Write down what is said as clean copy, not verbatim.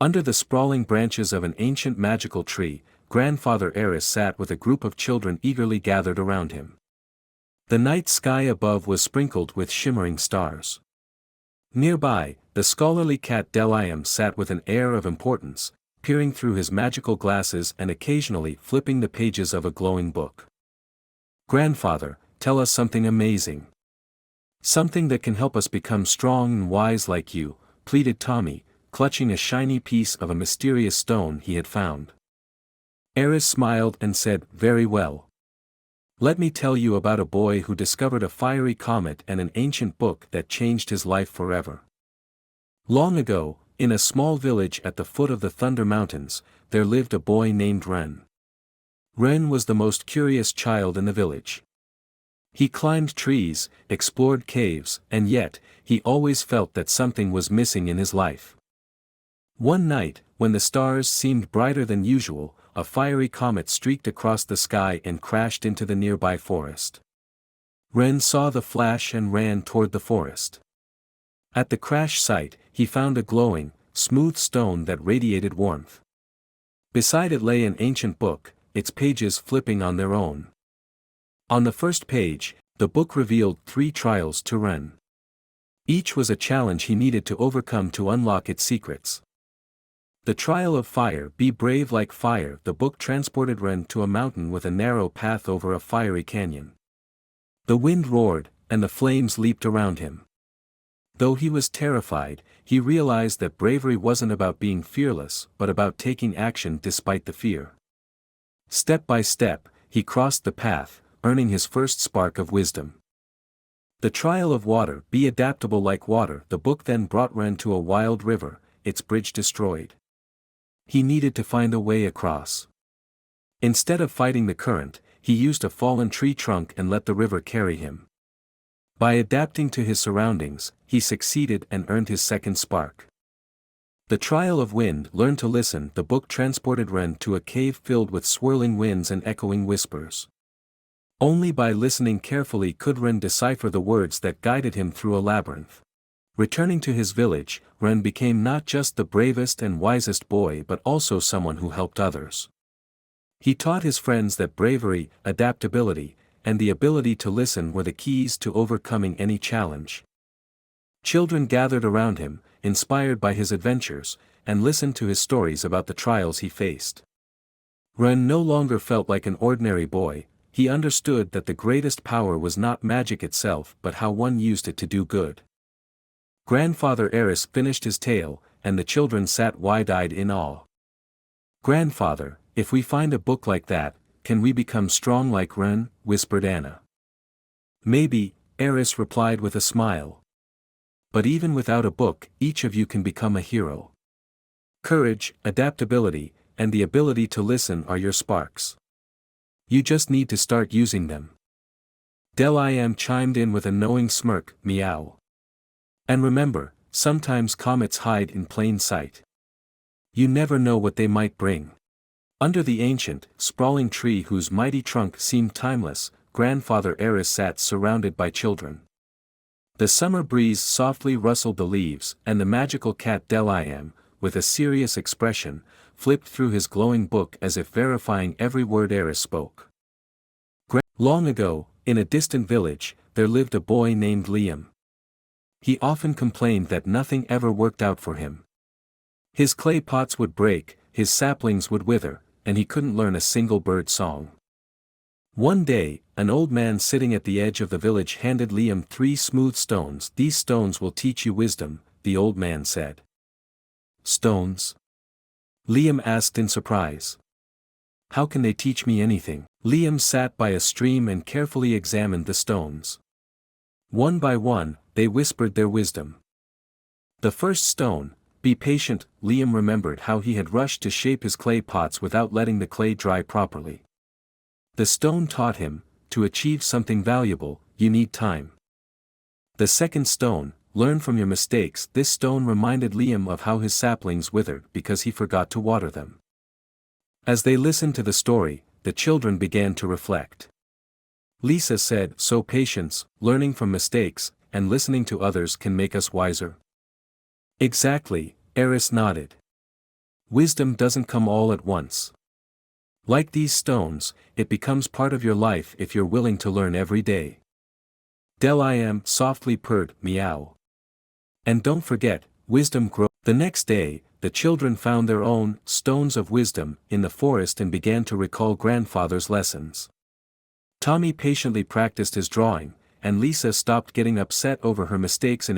Under the sprawling branches of an ancient magical tree, Grandfather Eris sat with a group of children eagerly gathered around him. The night sky above was sprinkled with shimmering stars. Nearby, the scholarly cat Deliam sat with an air of importance, peering through his magical glasses and occasionally flipping the pages of a glowing book. "Grandfather, tell us something amazing. Something that can help us become strong and wise like you," pleaded Tommy, clutching a shiny piece of a mysterious stone he had found. Eris smiled and said, "Very well. Let me tell you about a boy who discovered a fiery comet and an ancient book that changed his life forever. Long ago, in a small village at the foot of the Thunder Mountains, there lived a boy named Ren. Ren was the most curious child in the village. He climbed trees, explored caves, and yet, he always felt that something was missing in his life. One night, when the stars seemed brighter than usual, a fiery comet streaked across the sky and crashed into the nearby forest. Ren saw the flash and ran toward the forest. At the crash site, he found a glowing, smooth stone that radiated warmth. Beside it lay an ancient book, its pages flipping on their own. On the first page, the book revealed 3 trials to Ren. Each was a challenge he needed to overcome to unlock its secrets. The trial of fire, be brave like fire. The book transported Ren to a mountain with a narrow path over a fiery canyon. The wind roared, and the flames leaped around him. Though he was terrified, he realized that bravery wasn't about being fearless but about taking action despite the fear. Step by step, he crossed the path, earning his first spark of wisdom. The trial of water, be adaptable like water. The book then brought Ren to a wild river, its bridge destroyed. He needed to find a way across. Instead of fighting the current, he used a fallen tree trunk and let the river carry him. By adapting to his surroundings, he succeeded and earned his second spark. The trial of wind, learn to listen. The book transported Ren to a cave filled with swirling winds and echoing whispers. Only by listening carefully could Ren decipher the words that guided him through a labyrinth. Returning to his village, Ren became not just the bravest and wisest boy but also someone who helped others. He taught his friends that bravery, adaptability, and the ability to listen were the keys to overcoming any challenge. Children gathered around him, inspired by his adventures, and listened to his stories about the trials he faced. Ren no longer felt like an ordinary boy. He understood that the greatest power was not magic itself but how one used it to do good. Grandfather Eris finished his tale, and the children sat wide-eyed in awe. "Grandfather, if we find a book like that, can we become strong like Ren?" whispered Anna. "Maybe," Eris replied with a smile. "But even without a book, each of you can become a hero. Courage, adaptability, and the ability to listen are your sparks. You just need to start using them." Deliam chimed in with a knowing smirk, "Meow. And remember, sometimes comets hide in plain sight. You never know what they might bring." Under the ancient, sprawling tree whose mighty trunk seemed timeless, Grandfather Eris sat surrounded by children. The summer breeze softly rustled the leaves, and the magical cat Deliam, with a serious expression, flipped through his glowing book as if verifying every word Eris spoke. Long ago, in a distant village, there lived a boy named Liam. He often complained that nothing ever worked out for him. His clay pots would break, his saplings would wither, and he couldn't learn a single bird song. One day, an old man sitting at the edge of the village handed Liam 3 smooth stones. "These stones will teach you wisdom," the old man said. "Stones?" Liam asked in surprise. "How can they teach me anything?" Liam sat by a stream and carefully examined the stones. One by one, they whispered their wisdom. The first stone, "Be patient." Liam remembered how he had rushed to shape his clay pots without letting the clay dry properly. The stone taught him, to achieve something valuable, you need time. The second stone, "Learn from your mistakes." This stone reminded Liam of how his saplings withered because he forgot to water them. As they listened to the story, the children began to reflect. Lisa said, "So patience, learning from mistakes, and listening to others can make us wiser." "Exactly," Eris nodded. Wisdom doesn't come all at once. Like these stones, it becomes part of your life if you're willing to learn every day. Del softly purred, meow. And don't forget, wisdom grows. The next day, the children found their own stones of wisdom in the forest and began to recall grandfather's lessons. Tommy patiently practiced his drawing, and Lisa stopped getting upset over her mistakes in